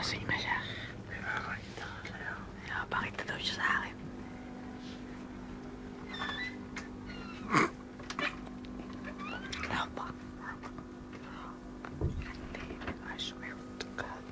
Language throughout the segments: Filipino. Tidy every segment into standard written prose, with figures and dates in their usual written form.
Lasing na siya. Pakita daw siya sa akin. Wala pa. I swear to God.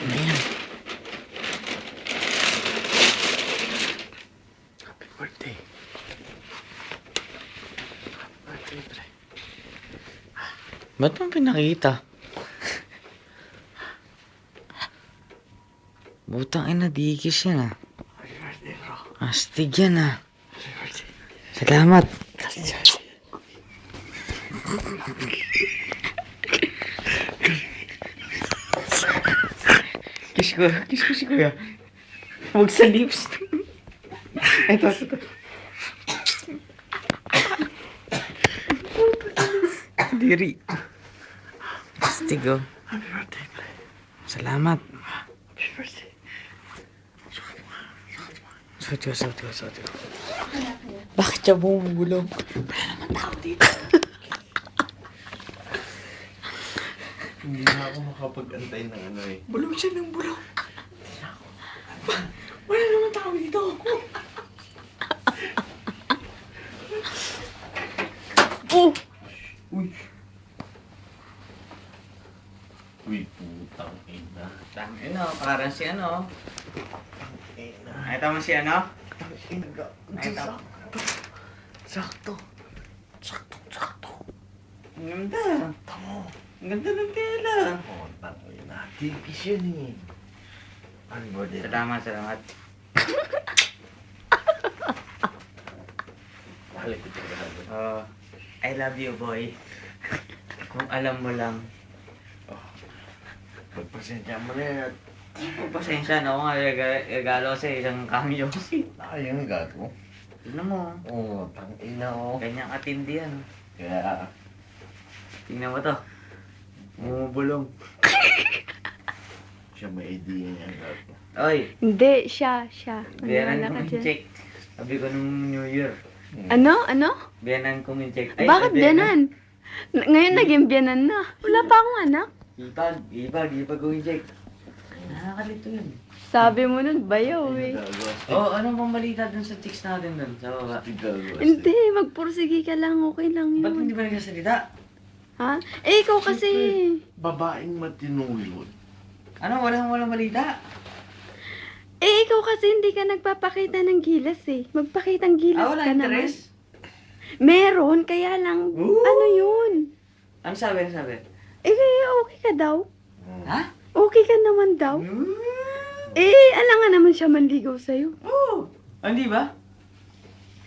Ano yan? Happy birthday. Happy birthday, pre. Ba't mo pinakita? Butang ina, digis yan ah. Happy birthday, bro. Astig yan ah. Happy birthday. Salamat. Kiss ko si kuya. Huwag sa lips. Ito. Diri. Astig oh. Happy birthday, pre. Salamat. Happy birthday. Suot ko. Bakit siya bumubulong? Wala naman tao dito. Hindi na ako makapag-antay ng ano eh. Bulong siya ng bulong. Wala naman tao dito. Oh! Uy! Uy, putang ina. Tangina, parang si ano. Ina. Nakita mo si ano? Ina. Nakita mo? Sakto. Ang ganda. Tamo. Ang ganda ng tela. Oh, tangin na. Tipis yun eh. Happy birthday. Salamat. Mahalik ko talaga. Oh, I love you, boy. Kung alam mo lang. Pagpasensya mo na yan. Pasensya na ako nga regalo sa isang cameo. Ayun, gago. Tignan mo. Oo, tangin na oh. Ganyang katindi yan. Kaya, Tingnan mo to. Bumubulong. siya may idea niya, gago. Oy, Hindi, siya. biyanan ko Maniwala ka min dyan. check. Sabi ko nung New Year. Ano? Biyanan ko min check. Bakit biyanan? Ngayon naging biyanan na. Wala pa akong anak. Ipag ko min check. Nakakalito yun. Sabi mo nun, bayaw eh. Oh, anong pang balita dun sa chicks natin dun sa baba? Hindi, magpursige ka lang. Okay lang Ba't yun. hindi ba nagsasalita? Ha? Eh, ikaw kasi. Babaeng matino yun. Ano, walang balita? Eh, ikaw kasi hindi ka nagpapakita ng gilas eh. Magpakitang gilas Wala ka naman. interest? Meron, kaya lang, Ooh. ano yun? Ano sabi? Eh, okay ka daw. Ha? Okay ka naman daw. Eh, alam nga naman siya manligaw sa'yo. Oo. Hindi ba?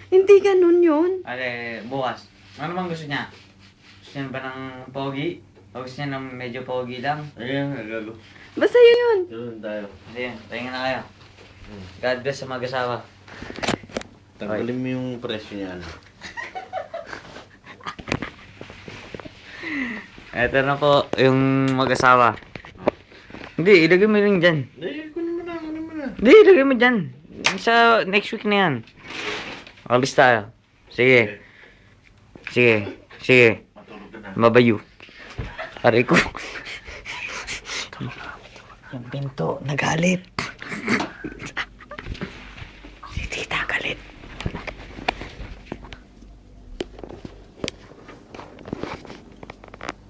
Hindi ganun yun. Ale, bukas. Ano bang gusto niya? Gusto niya ba ng pogi? O gusto niya ng medyo pogi lang? Ayun, gago. Basta yun. Doon tayo. Kasi yun, tingin na kayo. God bless sa mag-asawa. Tanggalin mo yung presyo niyan. Eto na po, yung mag-asawa. Hindi, ilagay mo lang dyan. Kunin mo na. Hindi, ilagay mo dyan. Sa next week na yan. Alis tayo. Sige. Matulog ka na. Mabayu. Aray ko. Yung pinto, nagalit.